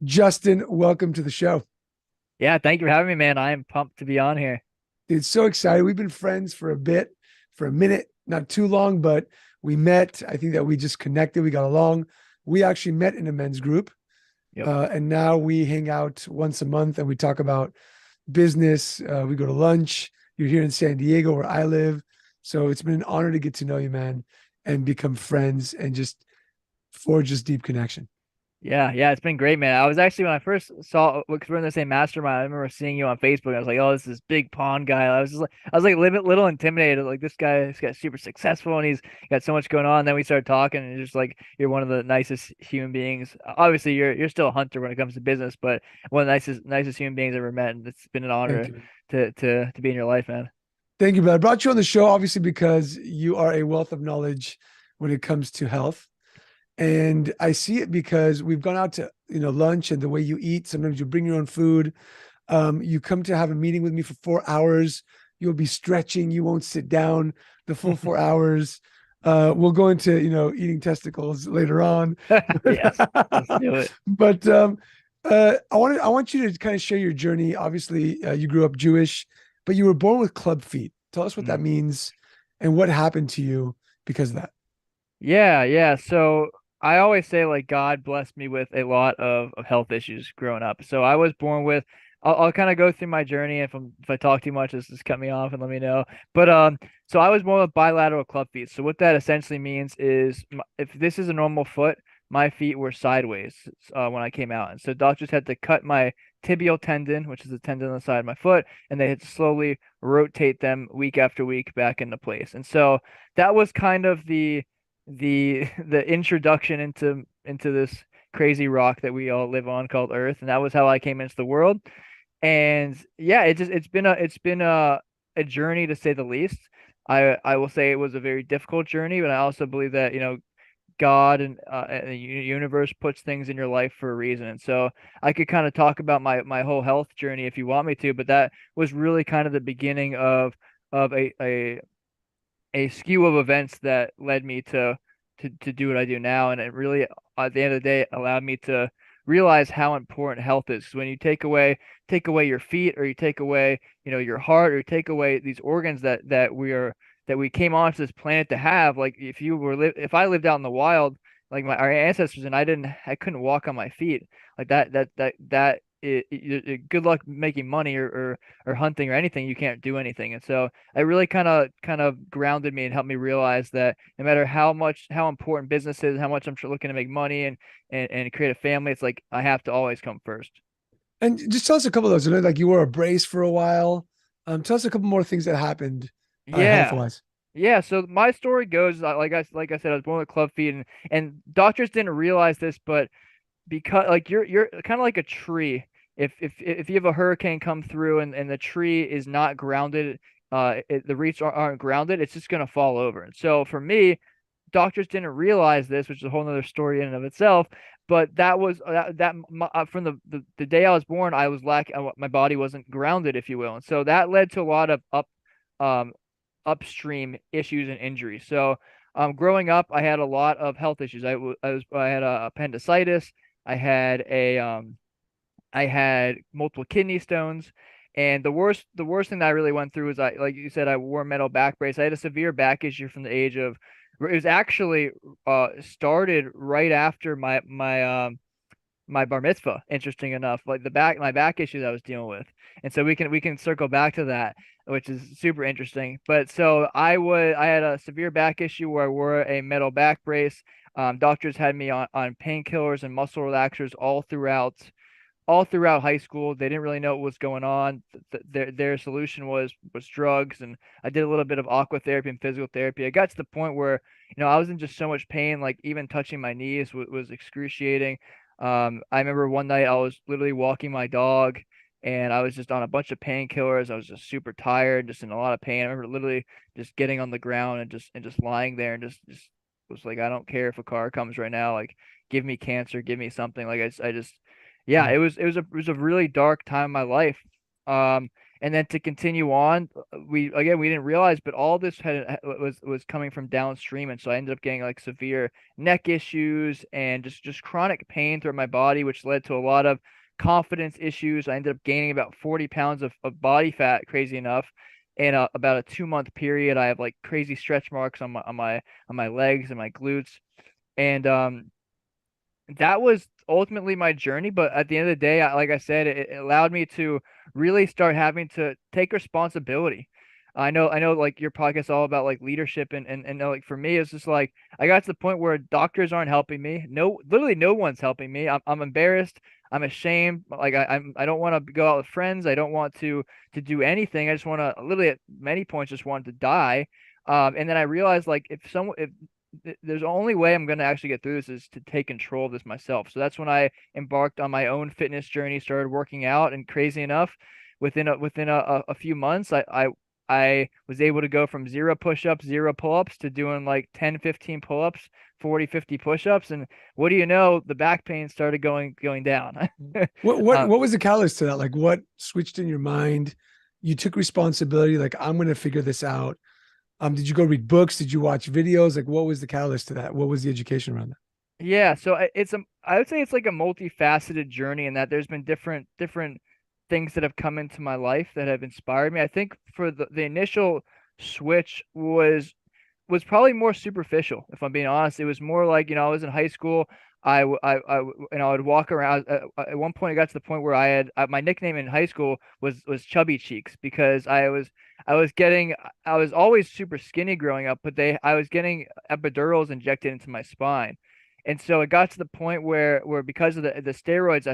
Justin, welcome to the show. Yeah, thank you for having me, man. I am pumped to be on here. It's so excited. We've been friends for a minute, not too long, but we met. I think that we just connected. We got along. We actually met in a men's group, Yep. and now we hang out once a month and we talk about business. We go to lunch. You're here in San Diego where I live. So it's been an honor to get to know you, man, and become friends and just forge this deep connection. Yeah, it's been great, man. I was actually when I first saw because we're in the same mastermind. I remember seeing you on Facebook. I was like, "Oh, this is big pawn guy." I was like, little intimidated. Like this guy's super successful and he's got so much going on. And then we started talking, and just like you're one of the nicest human beings. Obviously, you're still a hunter when it comes to business, but one of the nicest human beings I've ever met. And it's been an Thank honor you. to be in your life, man. Thank you, brother. I brought you on the show obviously because you are a wealth of knowledge when it comes to health. And I see it because we've gone out to, lunch and the way you eat. Sometimes you bring your own food. You come to have a meeting with me for 4 hours. You'll be stretching. You won't sit down the full 4 hours. We'll go into, eating testicles later on. Yes, let's do it. But I want you to kind of share your journey. Obviously, you grew up Jewish, but you were born with club feet. Tell us what that Mhm. means and what happened to you because of that. Yeah. So I always say like God blessed me with a lot of health issues growing up. So I was born with. I'll kind of go through my journey. If I talk too much, just cut me off and let me know. But so I was born with bilateral club feet. So what that essentially means is if this is a normal foot, my feet were sideways when I came out, and so doctors had to cut my tibial tendon, which is the tendon on the side of my foot, and they had to slowly rotate them week after week back into place. And so that was kind of the introduction into this crazy rock that we all live on called Earth, and that was how I came into the world. And yeah, it's been a journey to say the least. I will say it was a very difficult journey, but I also believe that God and the universe puts things in your life for a reason. And so I could kind of talk about my whole health journey if you want me to, but that was really kind of the beginning of a skew of events that led me to do what I do now. And it really, at the end of the day, allowed me to realize how important health is. 'Cause when you take away your feet, or you take away, your heart, or you take away these organs that we came onto this planet to have. Like if I lived out in the wild, like our ancestors, and I couldn't walk on my feet like that. Good luck making money or hunting or anything. You can't do anything. And so it really kind of grounded me and helped me realize that no matter how important business is, how much looking to make money and create a family, it's like I have to always come first. And just tell us a couple of those. I know, like you wore a brace for a while. Tell us a couple more things that happened, health Yeah. wise. Yeah, so my story goes like I said, I was born with club feet, and doctors didn't realize this, but because like you're kind of like a tree. If you have a hurricane come through and the tree is not grounded, the roots aren't grounded, it's just gonna fall over. And so for me, doctors didn't realize this, which is a whole nother story in and of itself. But that was from the day I was born, I was my body wasn't grounded, if you will, and so that led to a lot of um upstream issues and injuries. So growing up, I had a lot of health issues. I had appendicitis. I had I had multiple kidney stones. And the worst thing that I really went through was like you said, I wore a metal back brace. I had a severe back issue from the age of, it was actually started right after my bar mitzvah, interesting enough, like my back issues I was dealing with. And so we can circle back to that, which is super interesting. But so I had a severe back issue where I wore a metal back brace. Doctors had me on painkillers and muscle relaxers all throughout high school. They didn't really know what was going on. Their solution was drugs, and I did a little bit of aqua therapy and physical therapy. I got to the point where I was in just so much pain, like even touching my knees was excruciating. I remember one night I was literally walking my dog, and I was just on a bunch of painkillers. I was just super tired, just in a lot of pain. I remember literally just getting on the ground and just lying there and just was like, I don't care if a car comes right now. Like, give me cancer, give me something. Like I just yeah, Mm. it was a really dark time in my life. Um, And then to continue on, we didn't realize, but all this was coming from downstream, and so I ended up getting like severe neck issues and just chronic pain throughout my body, which led to a lot of confidence issues. I ended up gaining about 40 pounds of body fat, crazy enough. In about a 2 month period, I have like crazy stretch marks on my legs and my glutes, and that was ultimately my journey. But at the end of the day, like I said, it allowed me to really start having to take responsibility. I know, like your podcast is all about like leadership, and like for me, it's just like I got to the point where doctors aren't helping me. No, literally no one's helping me. I'm embarrassed. I'm ashamed. Like I don't want to go out with friends. I don't want to do anything. I just want to literally at many points just wanted to die. And then I realized like if there's the only way I'm going to actually get through this is to take control of this myself. So that's when I embarked on my own fitness journey, started working out, and crazy enough, within a few months, I was able to go from zero push-ups, zero pull-ups to doing like 10, 15 pull-ups, 40, 50 push-ups. And what do you know? The back pain started going down. What was the catalyst to that? Like what switched in your mind? You took responsibility, like I'm going to figure this out. Did you go read books? Did you watch videos? Like what was the catalyst to that? What was the education around that? Yeah, so I would say it's like a multifaceted journey in that there's been different things that have come into my life that have inspired me. I think for the initial switch was probably more superficial, if I'm being honest. It was more like, I was in high school. I would walk around. At one point, I got to the point where I had my nickname in high school was Chubby Cheeks because I was always super skinny growing up, but I was getting epidurals injected into my spine. And so it got to the point where because of the steroids,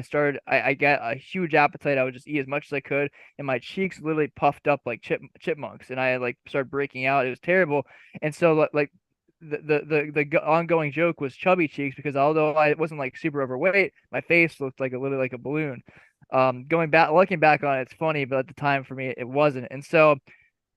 I got a huge appetite. I would just eat as much as I could, and my cheeks literally puffed up like chipmunks, and I like started breaking out. It was terrible. And so like the ongoing joke was chubby cheeks because although I wasn't like super overweight, my face looked like literally like a balloon. Looking back on it, it's funny, but at the time for me, it wasn't. And so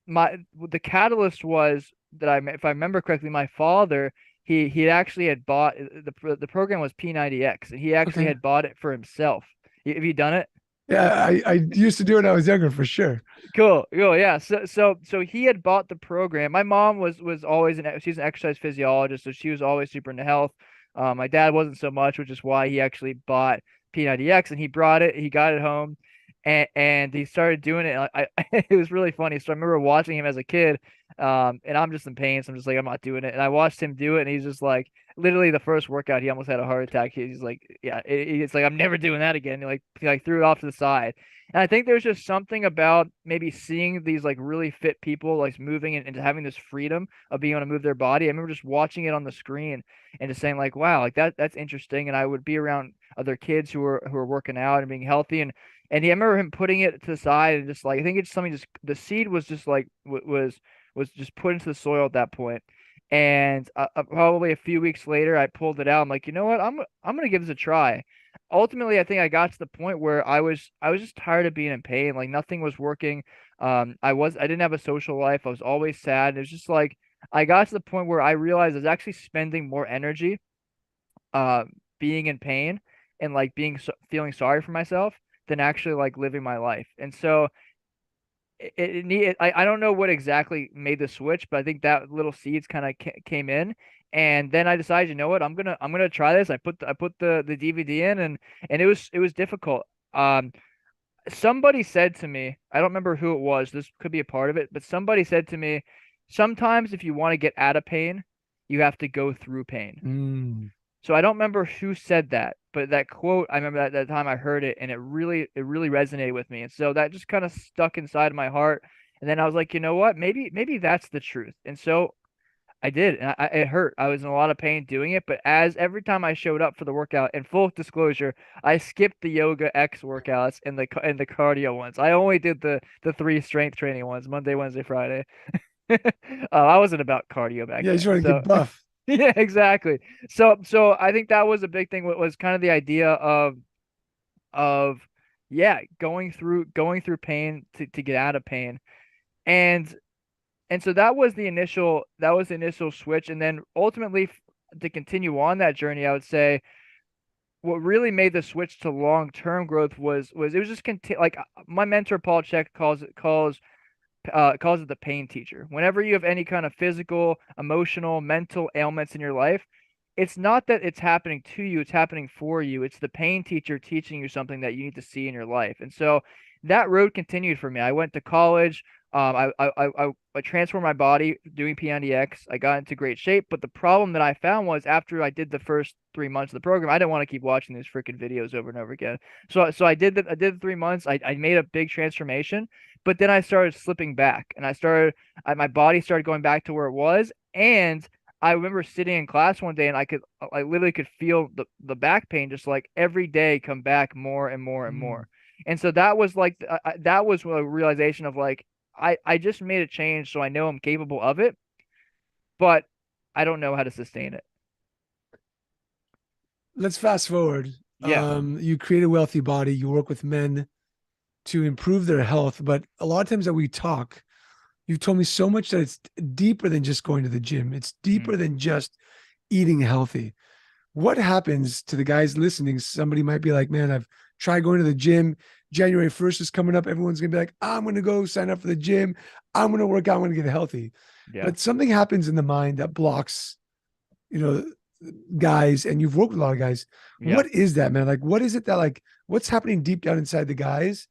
the catalyst was that if I remember correctly, my father he actually had bought the program was P90X, and he actually Okay. had bought it for himself. Have you done it? Yeah, I used to do it when I was younger for sure. Cool. Yeah. So he had bought the program. My mom was always she's an exercise physiologist, so she was always super into health. My dad wasn't so much, which is why he actually bought P90X, and he brought it. He got it home, and he started doing it. And it was really funny. So I remember watching him as a kid, and I'm just in pain, so I'm just like I'm not doing it. And I watched him do it, and he's just like literally the first workout, he almost had a heart attack. He's like, yeah, it's like I'm never doing that again. He like threw it off to the side. And I think there's just something about maybe seeing these like really fit people like moving and having this freedom of being able to move their body. I remember just watching it on the screen and just saying like, wow, like that's interesting. And I would be around other kids who are working out and being healthy. I remember him putting it to the side and just like I think it's something just the seed was just like was just put into the soil at that point. And probably a few weeks later, I pulled it out. I'm like, you know what? I'm gonna give this a try. Ultimately, I think I got to the point where I was just tired of being in pain. Like nothing was working. I didn't have a social life. I was always sad. It was just like I got to the point where I realized I was actually spending more energy uh being in pain and like feeling sorry for myself than actually like living my life. And so I don't know what exactly made the switch, but I think that little seeds kind of came in. And then I decided, you know what, I'm gonna try this. I put the DVD in, and it was difficult. Um, Somebody said to me, I don't remember who it was, this could be a part of it, but somebody said to me, sometimes if you want to get out of pain, you have to go through pain. Mm. So I don't remember who said that, but that quote, I remember that time I heard it, and it really resonated with me. And so that just kind of stuck inside my heart. And then I was like, you know what? Maybe that's the truth. And so I did, and it hurt. I was in a lot of pain doing it, but as every time I showed up for the workout, and full disclosure, I skipped the yoga X workouts and the cardio ones. I only did the three strength training ones, Monday, Wednesday, Friday. I wasn't about cardio back Yeah, you just then. want to So get buff. yeah, exactly. So I think that was a big thing. Was kind of the idea of yeah, going through pain to get out of pain, and so that was the initial switch, and then ultimately to continue on that journey, I would say what really made the switch to long-term growth was it was just like my mentor Paul Chek calls it the pain teacher. Whenever you have any kind of physical, emotional, mental ailments in your life, it's not that it's happening to you, it's happening for you. It's the pain teacher teaching you something that you need to see in your life. And so that road continued for me. I went to college. I transformed my body doing P90X. I got into great shape, but the problem that I found was after I did the first 3 months of the program, I didn't want to keep watching these freaking videos over and over again. So I did the 3 months. I made a big transformation, but then I started slipping back, and my body started going back to where it was, and I remember sitting in class one day, and I literally could feel the back pain just like every day come back more and more and Mm. more. And so that was like that was a realization of like I just made a change, so I know I'm capable of it, but I don't know how to sustain it. Let's fast forward. Yeah. You create a wealthy body, you work with men to improve their health, but a lot of times that we talk, you've told me so much that it's deeper than just going to the gym. It's Mm. deeper than just eating healthy. What happens to the guys listening? Somebody might be like, man, I've tried going to the gym. January 1st is coming up. Everyone's going to be like, I'm going to go sign up for the gym. I'm going to work out. I'm going to get healthy. Yeah. But something happens in the mind that blocks, you know, guys, and you've worked with a lot of guys. Yeah. What is that, man? Like, what is it that, like, what's happening deep down inside the guys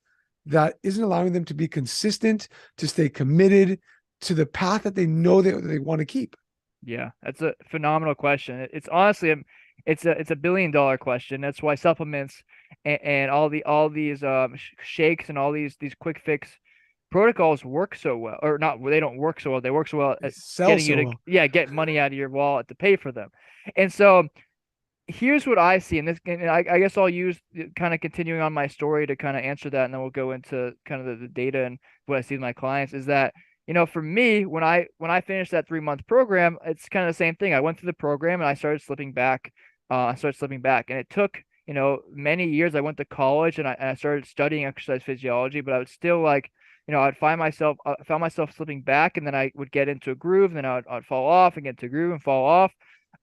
that isn't allowing them to be consistent, to stay committed to the path that they know they want to keep? Yeah, that's a phenomenal question. It's honestly it's a $1 billion question. That's why supplements and all these shakes and all these quick fix protocols work so well, or not, they don't work so well. They work so well They at sell getting you so to, well. yeah, get money out of your wallet to pay for them. And so here's what I see, and this, and I guess I'll use kind of continuing on my story to kind of answer that, and then we'll go into kind of the data and what I see with my clients is that, for me, when I finished that 3 month program, it's kind of the same thing. I went through the program and I started slipping back. And it took, many years. I went to college and I started studying exercise physiology, but I would still like, I found myself slipping back, and then I would get into a groove, and then I'd fall off and get into a groove and fall off.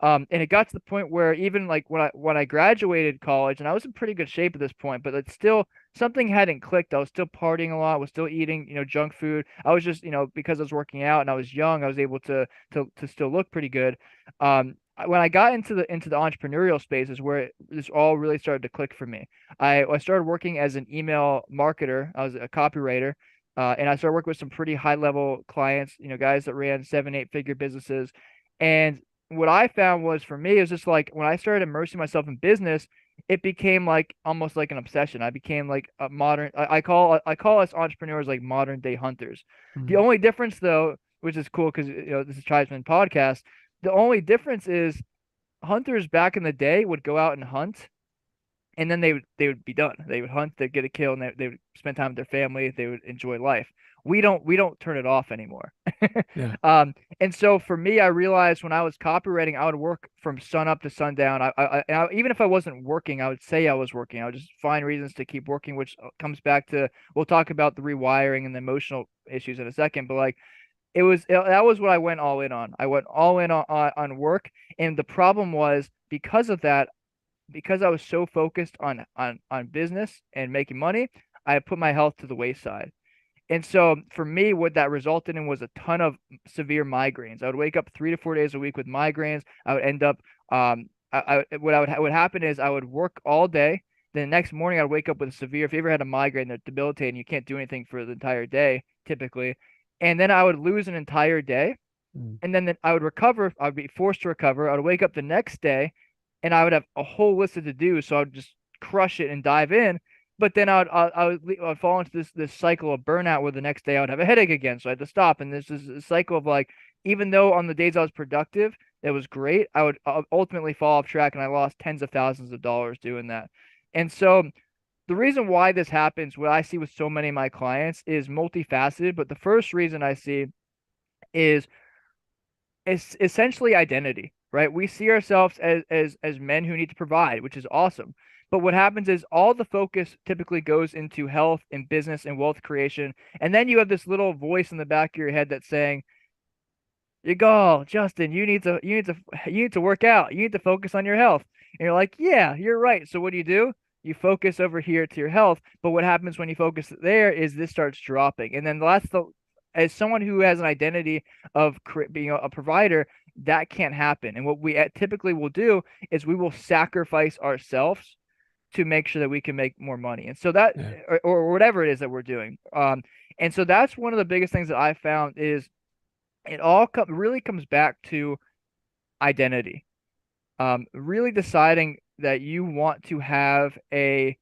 And it got to the point where even like when I graduated college, and I was in pretty good shape at this point, but it's still something hadn't clicked. I was still partying a lot, was still eating, junk food. I was just, because I was working out and I was young, I was able to still look pretty good. When I got into the entrepreneurial space is where this all really started to click for me. I started working as an email marketer. I was a copywriter. And I started working with some pretty high level clients, guys that ran 7, 8 figure businesses. And what I found was for me, it was just like when I started immersing myself in business, it became like almost like an obsession. I became like a modern, I call us entrepreneurs like modern day hunters. The Mm. only difference though, which is cool because this is Tribesmen Podcast, the only difference is hunters back in the day would go out and hunt, and then they would be done. They would hunt, they'd get a kill, and they would spend time with their family. They would enjoy life. We don't turn it off anymore. Yeah. And so for me, I realized when I was copywriting, I would work from sun up to sundown. Even if I wasn't working, I would say I was working. I would just find reasons to keep working, which comes back to, we'll talk about the rewiring and the emotional issues in a second. But like that was what I went all in on. I went all in on work, and the problem was because of that, because I was so focused on business and making money, I put my health to the wayside. And so for me, what that resulted in was a ton of severe migraines. I would wake up 3 to 4 days a week with migraines. I would end up, what would happen is I would work all day. Then the next morning, I'd wake up with a severe. If you ever had a migraine, they're debilitating. You can't do anything for the entire day, typically. And then I would lose an entire day. Mm. And then I would recover. I would be forced to recover. I would wake up the next day, and I would have a whole list of to do. So I would just crush it and dive in. But then I would fall into this cycle of burnout where the next day I would have a headache again, so I had to stop. And this is a cycle of like, even though on the days I was productive, that was great, I would ultimately fall off track, and I lost tens of thousands of dollars doing that. And so the reason why this happens, what I see with so many of my clients, is multifaceted. But the first reason I see is it's essentially identity, right? We see ourselves as men who need to provide, which is awesome. But what happens is all the focus typically goes into health and business and wealth creation. And then you have this little voice in the back of your head that's saying, you go, Justin, you need to work out. You need to focus on your health. And you're like, yeah, you're right. So what do? You focus over here to your health. But what happens when you focus there is this starts dropping. And then as someone who has an identity of being a provider, that can't happen. And what we typically will do is we will sacrifice ourselves to make sure that we can make more money. And so that, Yeah. or whatever it is that we're doing. And so that's one of the biggest things that I found is it all really comes back to identity. Really deciding that you want to have a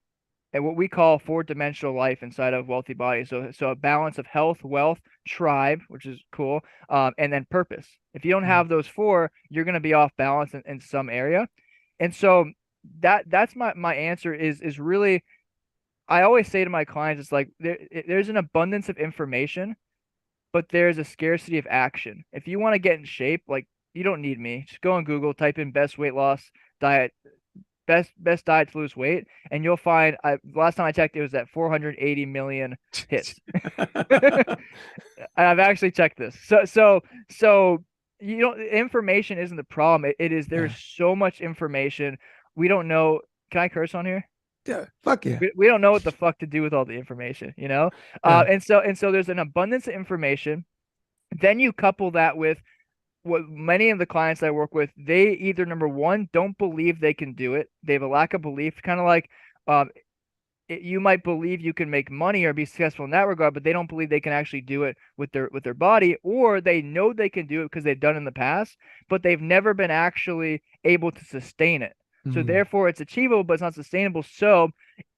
what we call four-dimensional life inside of Wealthy Body. So a balance of health, wealth, tribe, which is cool, and then purpose. If you don't have those four, you're going to be off balance in some area. And so that's my answer is really, I always say to my clients, it's like there's an abundance of information, but there's a scarcity of action. If you want to get in shape, like you don't need me. Just go on Google, type in best weight loss diet, best diet to lose weight, and you'll find last time I checked it was at 480 million hits. I've actually checked this. So you don't, information isn't the problem. It is there's so much information. We don't know. Can I curse on here? Yeah, fuck yeah. We don't know what the fuck to do with all the information, you know? Yeah. And so there's an abundance of information. Then you couple that with what many of the clients I work with, they either number one, don't believe they can do it. They have a lack of belief, kind of like you might believe you can make money or be successful in that regard, but they don't believe they can actually do it with their body, or they know they can do it because they've done it in the past, but they've never been actually able to sustain it. So therefore it's achievable, but it's not sustainable. So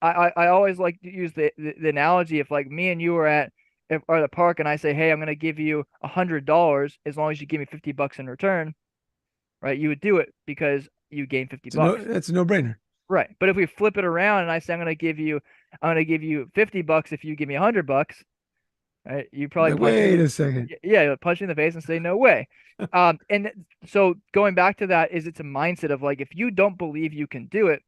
I always like to use the analogy if like me and you are at the park and I say, hey, I'm going to give you $100 as long as you give me $50 in return, right? You would do it because you gain $50. That's a no-brainer. Right. But if we flip it around and I say I'm going to give you $50 if you give me $100, right? You probably Like, wait a second. Yeah, punch me in the face and say no way. And so going back to that is it's a mindset of like if you don't believe you can do it,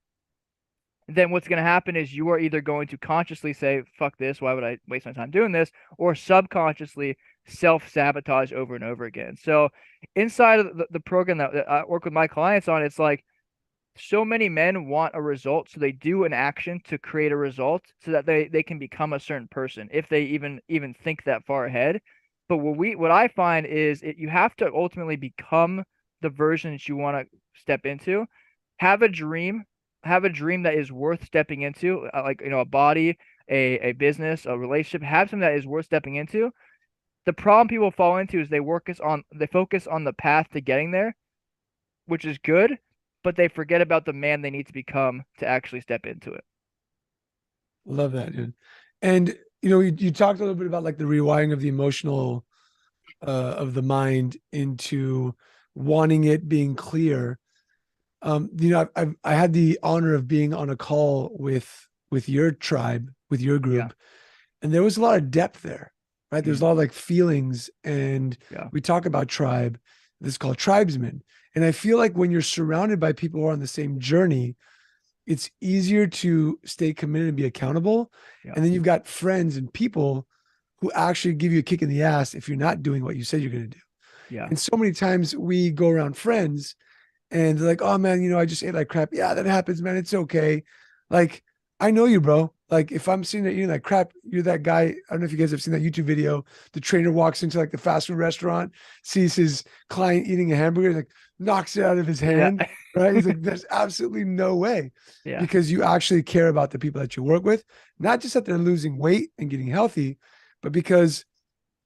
then what's going to happen is you are either going to consciously say, fuck this, why would I waste my time doing this? Or subconsciously self-sabotage over and over again. So inside of the program that I work with my clients on, it's like so many men want a result. So they do an action to create a result so that they can become a certain person if they even think that far ahead. But what I find is you have to ultimately become the version that you want to step into. Have a dream that is worth stepping into, like, a body, a business, a relationship, have something that is worth stepping into. The problem people fall into is they focus on the path to getting there, which is good, but they forget about the man they need to become to actually step into it. Love that, dude. And, you talked a little bit about like the rewiring of the emotional, of the mind into wanting it being clear. I had the honor of being on a call with your tribe, with your group, and there was a lot of depth there, right? There's a lot of like feelings, and we talk about tribe. This is called Tribesmen, and I feel like when you're surrounded by people who are on the same journey, it's easier to stay committed and be accountable. And then you've got friends and people who actually give you a kick in the ass if you're not doing what you said you're going to do. Yeah. And so many times we go around friends and they're like, oh man, I just ate like crap. Yeah, that happens, man. It's okay. Like, I know you, bro. Like if I'm seeing that you're like crap, you're that guy. I don't know if you guys have seen that YouTube video. The trainer walks into like the fast food restaurant, sees his client eating a hamburger, like knocks it out of his hand. Right. He's like, there's absolutely no way. Because you actually care about the people that you work with, not just that they're losing weight and getting healthy, but because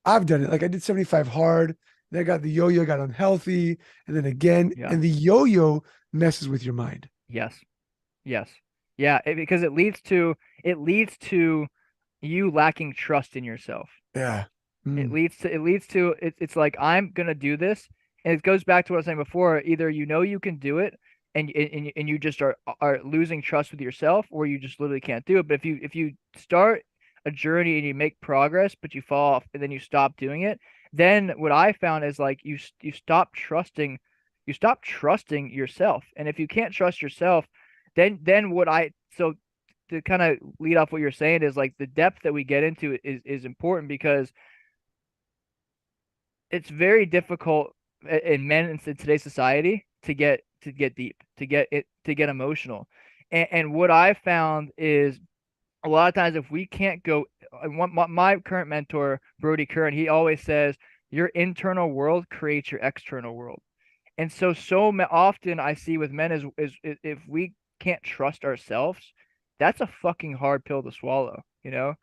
I've done it. Like I did 75 hard. Then I got the yo-yo, got unhealthy, and then again, and the yo-yo messes with your mind. Yes. Yeah, because it leads to you lacking trust in yourself. Yeah. It leads to it's like I'm gonna do this, and it goes back to what I was saying before. Either you can do it, and you just are losing trust with yourself, or you just literally can't do it. But if you start a journey and you make progress, but you fall off and then you stop doing it, then what I found is like you stop trusting yourself. And if you can't trust yourself, then so to kind of lead off what you're saying is like the depth that we get into is important, because it's very difficult in men in today's society to get to get deep, to get emotional. And what I found is a lot of times if we can't go, my current mentor, Brody Curran, he always says, your internal world creates your external world. And often I see with men is if we can't trust ourselves, that's a fucking hard pill to swallow, you know?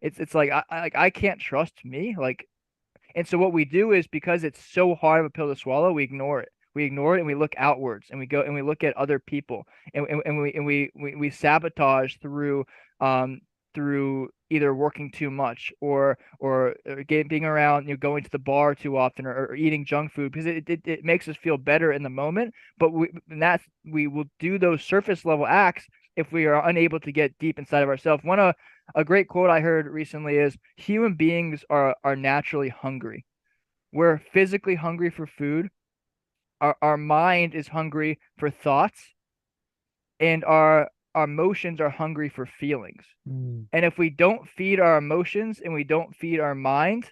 It's like I can't trust me. Like, and so what we do is, because it's so hard of a pill to swallow, we ignore it. We ignore it and we look outwards and we go and we look at other people, and we sabotage um through either working too much, or being around, going to the bar too often, or eating junk food, because it makes us feel better in the moment. But we will do those surface level acts if we are unable to get deep inside of ourselves. A great quote I heard recently is, human beings are naturally hungry. We're physically hungry for food. Our mind is hungry for thoughts, and our emotions are hungry for feelings. Mm. And if we don't feed our emotions and we don't feed our mind,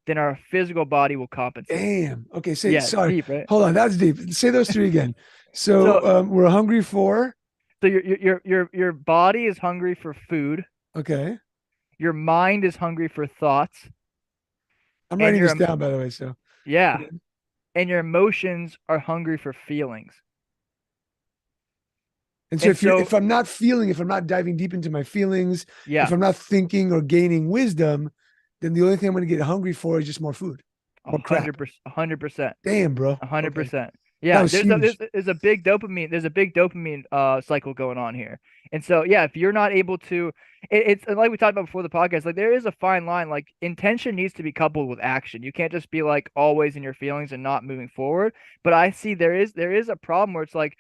then our physical body will compensate. Damn. Okay. Yeah, Sorry. deep, right? Hold on. That's deep. Say those three again. So, So we're hungry for. so your body is hungry for food. Okay. Your mind is hungry for thoughts, I'm and writing this down, by the way. So, yeah, okay. and your emotions are hungry for feelings. And so And so, if I'm not feeling, if I'm not diving deep into my feelings, if yeah, I'm not thinking or gaining wisdom, then the only thing I'm going to get hungry for is just more food, more crap. 100%, 100%. Damn, bro. A hundred Okay. percent. That Yeah, was huge. there's a big dopamine cycle going on here. And so yeah, if you're not able to, it's like we talked about before the podcast, like there is a fine line. Like, intention needs to be coupled with action. You can't just be like always in your feelings and not moving forward. But I see there is a problem where it's like,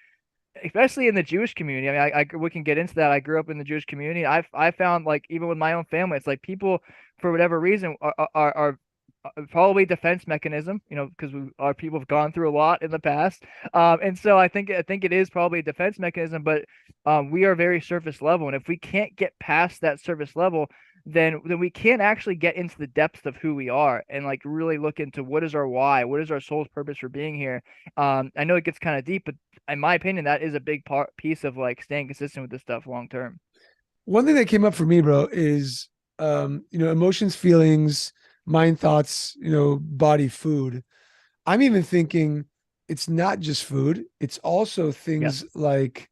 especially in the Jewish community. I mean, we can get into that. I grew up in the Jewish community. I found, like, even with my own family, it's like people, for whatever reason, are probably defense mechanism, because our people have gone through a lot in the past. And so I think it is probably a defense mechanism, but we are very surface level, and if we can't get past that surface level, then we can't actually get into the depths of who we are, and like really look into what is our why, what is our soul's purpose for being here. I know it gets kind of deep, but in my opinion, that is a big piece of like staying consistent with this stuff long term. One thing that came up for me, bro, is emotions, feelings, mind, thoughts, body, food. I'm even thinking it's not just food; it's also Yep. things like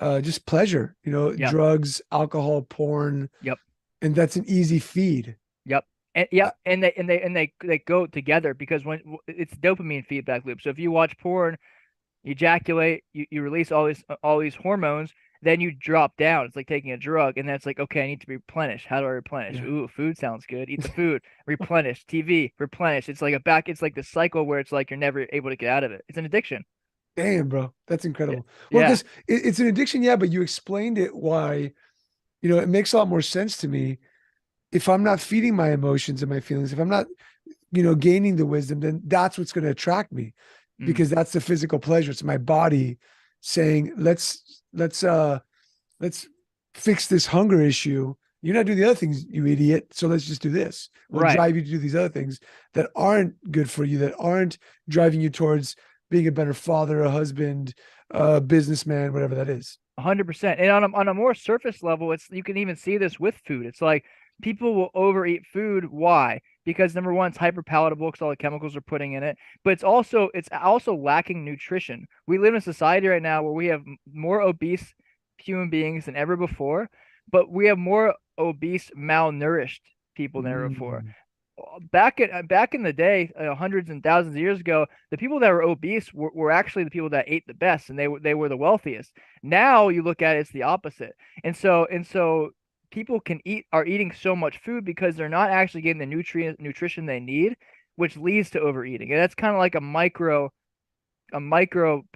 just pleasure. Yep. Drugs, alcohol, porn, Yep. and that's an easy feed. Yep. And Uh, yeah, and they go together, because when it's dopamine feedback loop. So if you watch porn, you ejaculate, you release all these hormones, then you drop down. It's like taking a drug, and then it's like, okay, I need to replenish. How do I replenish? yeah. Ooh, food sounds good. Eat the food. Replenish. TV. Replenish. It's like the cycle where it's like you're never able to get out of it. It's an addiction. Damn, bro, that's Yeah. incredible. Well, Yeah. because it's an addiction, yeah, but you explained it why. It makes a lot more sense to me. If I'm not feeding my emotions and my feelings, if I'm not, gaining the wisdom, then that's what's going to attract me, Mm. because that's the physical pleasure. It's my body saying, let's fix this hunger issue. You're not doing the other things, you idiot. So let's just do this. We'll Right. drive you to do these other things that aren't good for you, that aren't driving you towards being a better father, a husband, a businessman, whatever that is. 100%. And on a more surface level, you can even see this with food. It's like people will overeat food. Why? Because number one, it's hyper palatable because all the chemicals are putting in it, but it's also lacking nutrition. We live in a society right now where we have more obese human beings than ever before, but we have more obese, malnourished people than ever before. Mm. Back in the day, hundreds and thousands of years ago, the people that were obese were actually the people that ate the best, and they were the wealthiest. Now you look at it, it's the opposite. And so people are eating so much food because they're not actually getting the nutrition they need, which leads to overeating. And that's kind of like a micro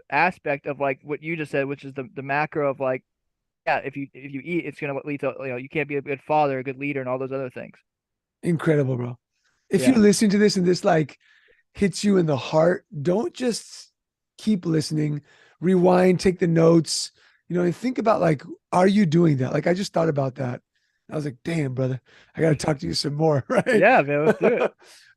aspect of like what you just said, which is the macro of like, yeah, if you eat, it's gonna lead to, you can't be a good father, a good leader, and all those other things. Incredible, bro. If you Yeah. listen to this and this like hits you in the heart, don't just keep listening, rewind, take the notes, and think about like, are you doing that? Like I just thought about that. I was like, damn, brother, I got to talk to you some more, right? Yeah, man, let's do it.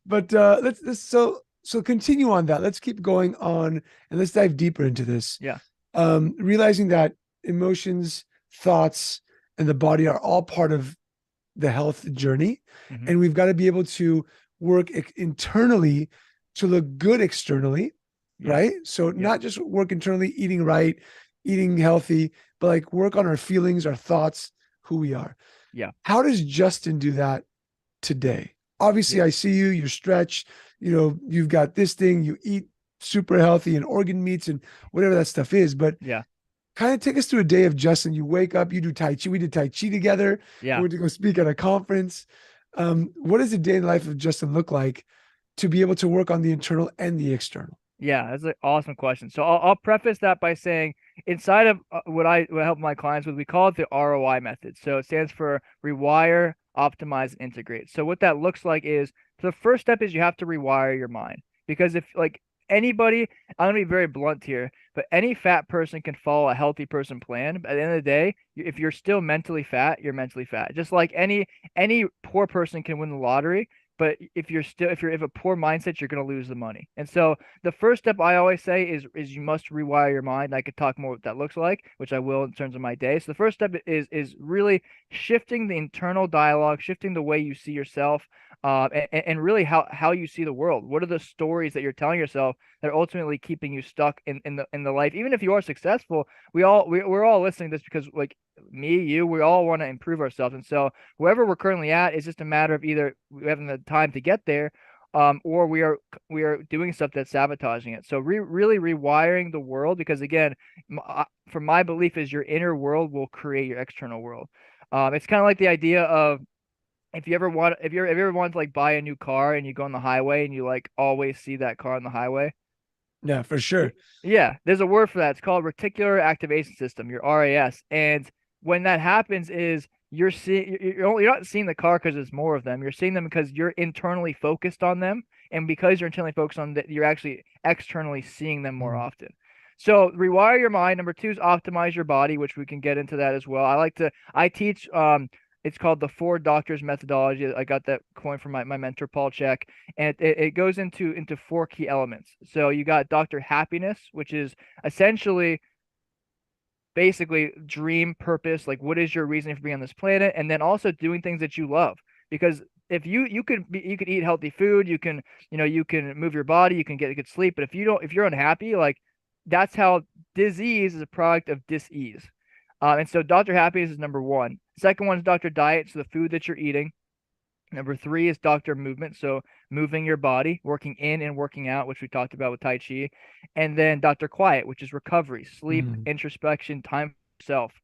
But let's so So continue on that. Let's keep going on and let's dive deeper into this. Yeah. Realizing that emotions, thoughts, and the body are all part of the health journey. Hmm. And we've got to be able to work internally to look good externally, Yeah. right? So Yeah. not just work internally, eating right, eating healthy, but like work on our feelings, our thoughts, who we are. Yeah. How does Justin do that today? Obviously, Yeah. I see you, you're stretched, you've got this thing, you eat super healthy and organ meats and whatever that stuff is. But Yeah. kind of take us through a day of Justin. You wake up, you do Tai Chi. We did Tai Chi together. We Yeah. went to go speak at a conference. What does a day in the life of Justin look like to be able to work on the internal and the external? Yeah, that's an awesome question. So I'll preface that by saying inside of what I help my clients with, we call it the ROI method. So it stands for rewire, optimize, and integrate. So what that looks like is the first step is you have to rewire your mind because if like anybody, I'm gonna be very blunt here, but any fat person can follow a healthy person plan. But at the end of the day, if you're still mentally fat, you're mentally fat. Just like any poor person can win the lottery. But if you have a poor mindset, you're going to lose the money. And so the first step I always say is you must rewire your mind. I could talk more what that looks like, which I will in terms of my day. So the first step is really shifting the internal dialogue, shifting the way you see yourself, and really how you see the world. What are the stories that you're telling yourself that are ultimately keeping you stuck in the life? Even if you are successful, we're all listening to this because like me, you, we all want to improve ourselves. And so wherever we're currently at is just a matter of either we having the time to get there, or we are doing stuff that's sabotaging it. So really rewiring the world because again, from my belief is your inner world will create your external world. It's kind of like the idea of if you ever want to like buy a new car and you go on the highway and you like always see that car on the highway. Yeah, for sure. Yeah, there's a word for that. It's called reticular activation system, your RAS. And when that happens is you're not seeing the car because there's more of them. You're seeing them because you're internally focused on them. And because you're internally focused on that, you're actually externally seeing them more Mhm. often. So rewire your mind. Number two is optimize your body, which we can get into that as well. I teach it's called the Four Doctors methodology. I got that coin from my mentor Paul Chek, and it goes into four key elements. So you got Dr. Happiness, which is essentially basically dream purpose, like what is your reason for being on this planet, and then also doing things that you love. Because if you could eat healthy food, you can move your body, you can get good sleep, but if you're unhappy, like that's how disease is a product of dis-ease. And so Dr. Happiness is number one. Second one is Dr. Diet, so the food that you're eating. Number three is Dr. Movement, so moving your body, working in and working out, which we talked about with Tai Chi. And then Dr. Quiet, which is recovery, sleep, Mhm. introspection, time for self.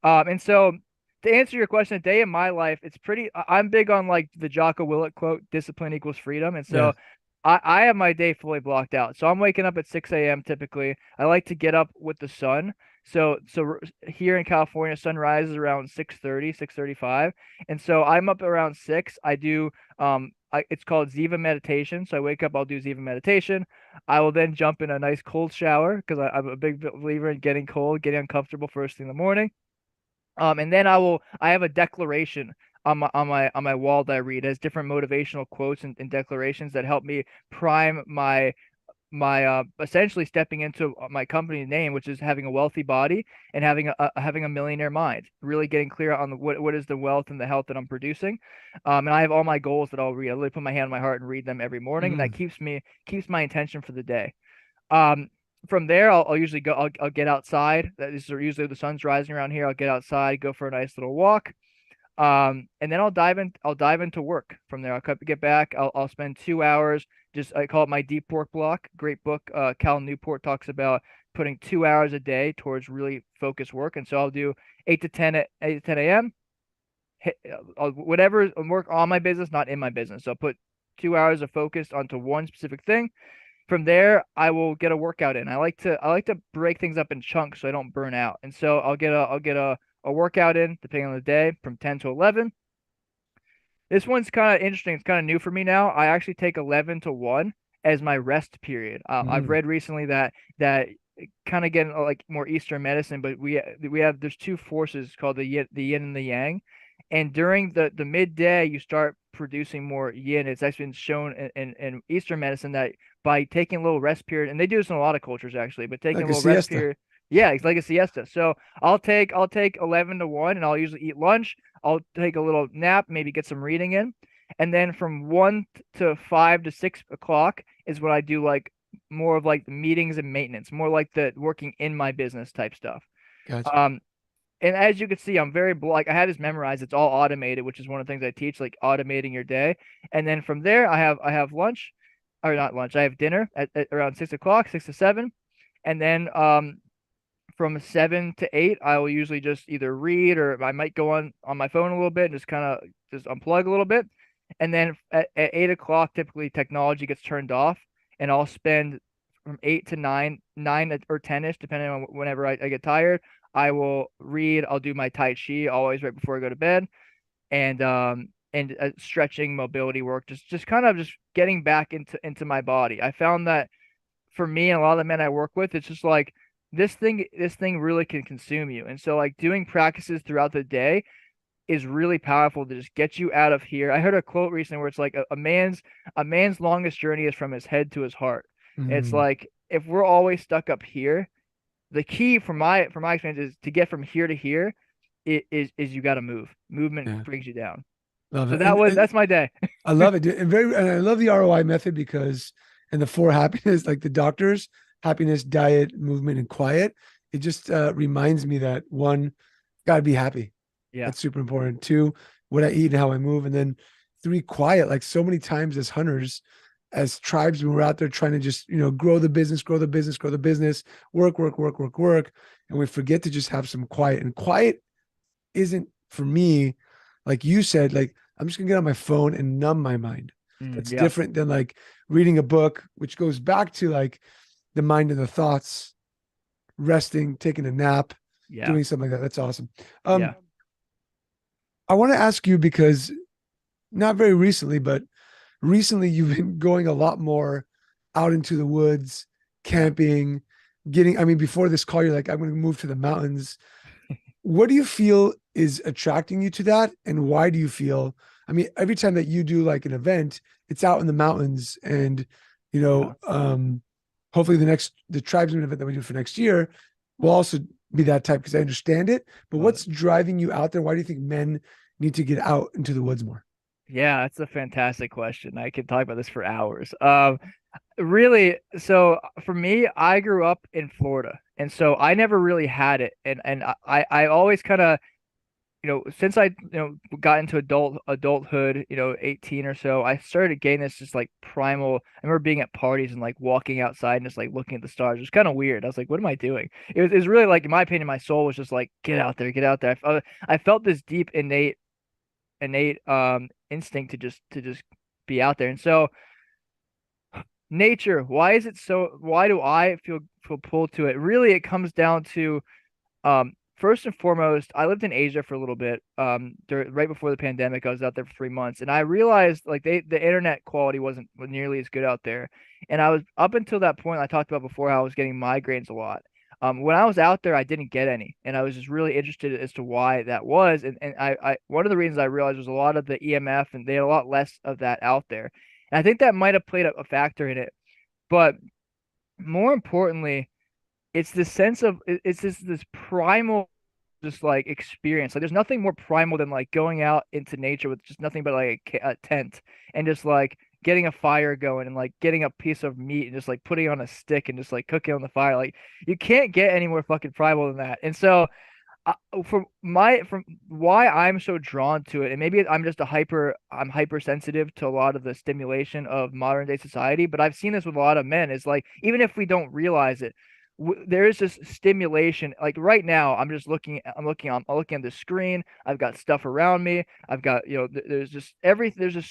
And so to answer your question, a day in my life, it's pretty, I'm big on like the Jocko Willett quote, discipline equals freedom. And Yeah. so I have my day fully blocked out. So I'm waking up at 6 a.m. typically. I like to get up with the sun. So here in California, sun rises around 6:30, 6:35. And so I'm up around 6. I do it's called Ziva meditation. So I wake up, I'll do Ziva meditation. I will then jump in a nice cold shower because I'm a big believer in getting cold, getting uncomfortable first thing in the morning. And then I have a declaration on my wall that I read. It has different motivational quotes and declarations that help me prime my essentially stepping into my company name, which is having a wealthy body and having a millionaire mind. Really getting clear on what is the wealth and the health that I'm producing. And I have all my goals that I'll read. I really put my hand on my heart and read them every morning, and that Mhm. keeps my intention for the day. Um, from there, I'll usually go. I'll get outside. That is usually the sun's rising around here. I'll get outside, go for a nice little walk. And then I'll dive into work from there. Get back. I'll spend 2 hours. Just I call it my deep work block. Great book. Cal Newport talks about putting 2 hours a day towards really focused work. And so I'll do 8 to 10 a.m. Whatever work on my business, not in my business. So I'll put 2 hours of focus onto one specific thing. From there, I will get a workout in. I like to break things up in chunks so I don't burn out. And so I'll get a workout in depending on the day from 10 to 11. This one's kind of interesting. It's kind of new for me now. I actually take 11 to 1 as my rest period. I've Mhm. read recently that kind of getting like more Eastern medicine, but there's two forces called the yin and the yang. And during the midday, you start producing more yin. It's actually been shown in Eastern medicine that by taking a little rest period. And they do this in a lot of cultures actually, but taking a Like a little rest siesta. period. Yeah, it's like a siesta. So I'll take 11 to 1 and I'll usually eat lunch. I'll take a little nap, maybe get some reading in. And then from 1 to 5 to 6 o'clock is when I do like more of like the meetings and maintenance, more like the working in my business type stuff. Gotcha. Um, and as you can see, I'm very like I had this memorized. It's all automated, which is one of the things I teach, like automating your day. And then from there, I have lunch, or not lunch. I have dinner at around 6 o'clock, 6 to 7, and then from 7 to 8, I will usually just either read or I might go on my phone a little bit and just kind of just unplug a little bit. And then at 8 o'clock, typically technology gets turned off, and I'll spend from 8 to 9, 9 or 10ish, depending on whenever I get tired. I will read. I'll do my Tai Chi always right before I go to bed, and stretching, mobility work, just kind of just getting back into my body. I found that for me and a lot of the men I work with, it's just like this thing really can consume you. And so like doing practices throughout the day is really powerful to just get you out of here. I heard a quote recently where it's like a man's longest journey is from his head to his heart. It's Mm, like if we're always stuck up here, the key from my experience is to get from here to here is you got to move. Movement yeah, brings you down. love So it. And that's my day. I love it, dude. And I love the ROI method because, and the four happiness, like the doctors, happiness, diet, movement, and quiet. It just reminds me that one, got to be happy. Yeah. That's super important. Two, what I eat and how I move. And then three, quiet. Like so many times as hunters, as tribes, when we're out there trying to just, grow the business, grow the business, grow the business, work, work, work, work, work. And we forget to just have some quiet. And quiet isn't for me, like you said, like I'm just gonna get on my phone and numb my mind. That's Yeah. different than like reading a book, which goes back to like the mind and the thoughts, resting, taking a nap, Yeah. doing something like that. That's awesome. Yeah. I want to ask you because not very recently, but recently you've been going a lot more out into the woods, Yeah. camping, I mean, before this call, you're like, I'm going to move to the mountains. What do you feel is attracting you to that? And why do you feel, I mean, every time that you do like an event, it's out in the mountains and, you Yeah. know, um, hopefully the tribesman event that we do for next year will also be that type because I understand it. But Love it. what's driving you out there? Why do you think men need to get out into the woods more? Yeah, that's a fantastic question. I could talk about this for hours. Really, so for me, I grew up in Florida, and so I never really had it, and I always kind of, since I got into adulthood, 18 or so, I started getting this just like primal. I remember being at parties and like walking outside and just like looking at the stars. It was kind of weird. I was like, what am I doing? It was really like, in my opinion, my soul was just like, get out there, get out there. I felt this deep innate instinct to just be out there. And so nature, why do I feel pulled to it? Really, it comes down to first and foremost, I lived in Asia for a little bit. Right before the pandemic, I was out there for 3 months, and I realized like the internet quality wasn't nearly as good out there. And I was up until that point I talked about before how I was getting migraines a lot. When I was out there, I didn't get any, and I was just really interested as to why that was. And I one of the reasons I realized was a lot of the EMF, and they had a lot less of that out there. And I think that might have played a factor in it. But more importantly, it's this sense of it's this primal just like experience. Like there's nothing more primal than like going out into nature with just nothing but like a tent and just like getting a fire going and like getting a piece of meat and just like putting it on a stick and just like cooking on the fire. Like you can't get any more fucking primal than that. And so uh, from why I'm so drawn to it, and maybe I'm hypersensitive to a lot of the stimulation of modern day society, but I've seen this with a lot of men. Is like even if we don't realize it, there is this stimulation. Like right now, I'm looking on the screen. I've got stuff around me. I've got there's just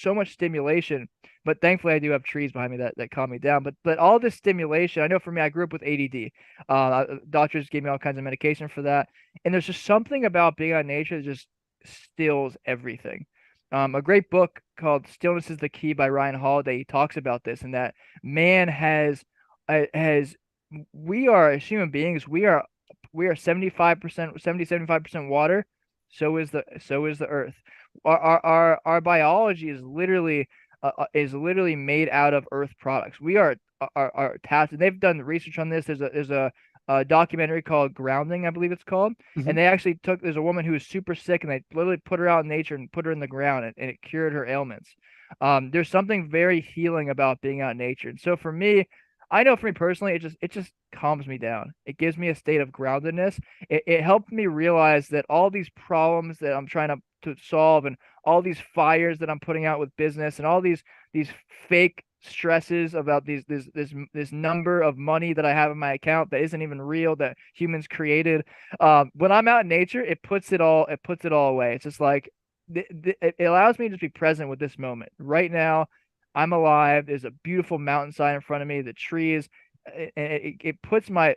so much stimulation. But thankfully, I do have trees behind me that calm me down. But all this stimulation, I know for me, I grew up with ADD. Doctors gave me all kinds of medication for that, and there's just something about being on nature that just stills everything. A great book called "Stillness is the Key" by Ryan Holiday. He talks about this and that man has we are as human beings, we are 75%, 75% water. So is the earth. Our biology is literally is literally made out of earth products. We are tasked, and they've done research on this. There's a documentary called Grounding, I believe it's called, Mhm. and they actually there's a woman who was super sick, and they literally put her out in nature and put her in the ground, and it cured her ailments. There's something very healing about being out in nature, and so for me, I know for me personally, it just calms me down. It gives me a state of groundedness. It helped me realize that all these problems that I'm trying to solve, and all these fires that I'm putting out with business, and all these fake stresses about this number of money that I have in my account that isn't even real, that humans created. When I'm out in nature, it puts it all away. It's just like it allows me to just be present with this moment right now. I'm alive. There's a beautiful mountainside in front of me, the trees. It puts my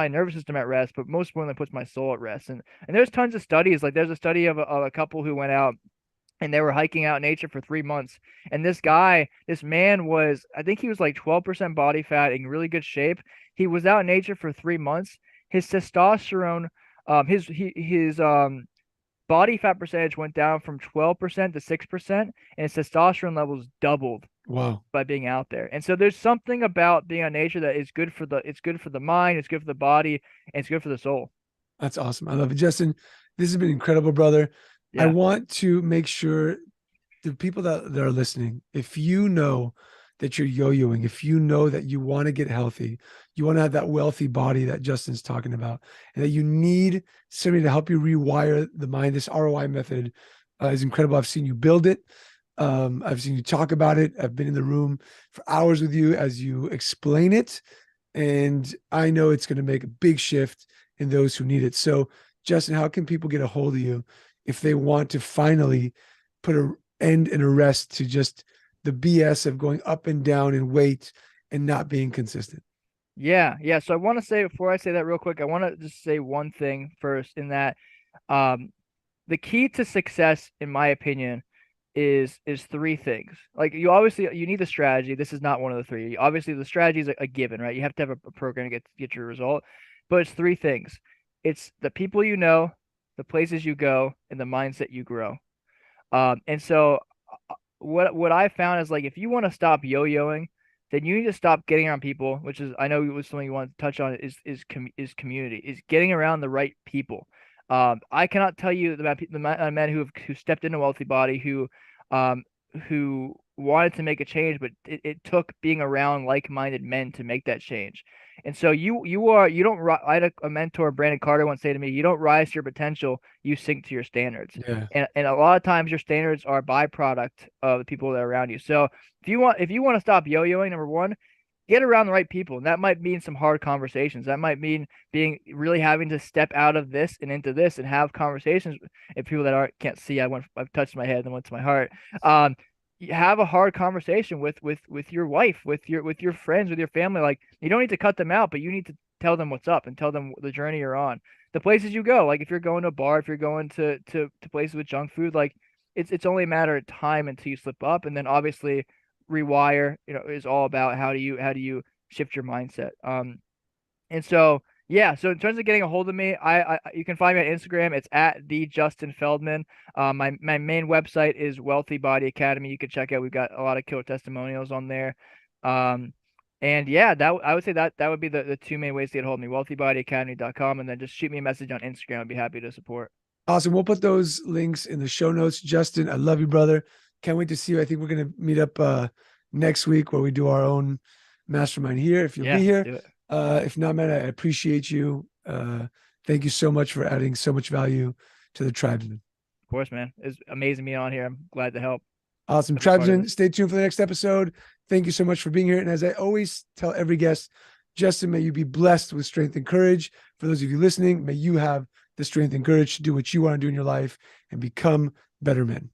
nervous system at rest, but most importantly, it puts my soul at rest. And there's tons of studies. Like there's a study of a couple who went out and they were hiking out in nature for 3 months. And this man was, I think he was like 12% body fat, in really good shape. He was out in nature for 3 months. His testosterone, his body fat percentage went down from 12% to 6%, and his testosterone levels doubled Wow. by being out there. And so there's something about being on nature that is good for the mind, it's good for the body, and it's good for the soul. That's awesome. I love it. Justin, this has been incredible, brother. I Yeah. want to make sure the people that are listening, if you know that you're yo-yoing, if you know that you want to get healthy, you want to have that wealthy body that Justin's talking about, and that you need somebody to help you rewire the mind, this ROI method is incredible. I've seen you build it. I've seen you talk about it. I've been in the room for hours with you as you explain it. And I know it's going to make a big shift in those who need it. So, Justin, how can people get a hold of you if they want to finally put an end and a rest to just the BS of going up and down in weight and not being consistent? Yeah, yeah. So I want to say, before I say that real quick, I want to just say one thing first, in that um the key to success, in my opinion, is three things. Like, you need the strategy. This is not one of the three. Obviously, the strategy is a given, right? You have to have a program to get your result. But it's three things. It's the people you know, the places you go, and the mindset you grow. And so what I found is, like, if you want to stop yo-yoing, then you need to stop getting around people, which is, I know it was something you want to touch on, is community, is getting around the right people. I cannot tell you the men who stepped into Wealthy Body, um who wanted to make a change, but it took being around like-minded men to make that change. And so you don't I had a mentor, Brandon Carter, once say to me, you don't rise to your potential, you sink to your standards. Yeah. And a lot of times your standards are a byproduct of the people that are around you. So if you want to stop yo-yoing, number one, get around the right people. And that might mean some hard conversations. That might mean really having to step out of this and into this and have conversations. If people that can't see, I've touched my head and went to my heart. You have a hard conversation with your wife, with your friends, with your family. Like, you don't need to cut them out, but you need to tell them what's up and tell them the journey you're on. The places you go, like if you're going to a bar, if you're going to places with junk food, like it's only a matter of time until you slip up. And then obviously rewire, is all about how do you shift your mindset. And so, yeah, so in terms of getting a hold of me, you can find me on Instagram. It's at the Justin Feldman. My main website is Wealthy Body Academy. You can check out. We've got a lot of killer testimonials on there. And yeah, I would say that would be the two main ways to get a hold of me: wealthybodyacademy.com, and then just shoot me a message on Instagram. I'd be happy to support. Awesome. We'll put those links in the show notes. Justin, I love you, brother. Can't wait to see you. I think we're going to meet up next week where we do our own mastermind here, if you'll Yeah, be here. do it. If not, man, I appreciate you. Thank you so much for adding so much value to the Tribesmen. Of course, man. It's amazing being on here. I'm glad to help. Awesome. Be part of Tribesmen, it. stay tuned for the next episode. Thank you so much for being here. And as I always tell every guest, Justin, may you be blessed with strength and courage. For those of you listening, may you have the strength and courage to do what you want to do in your life and become better men.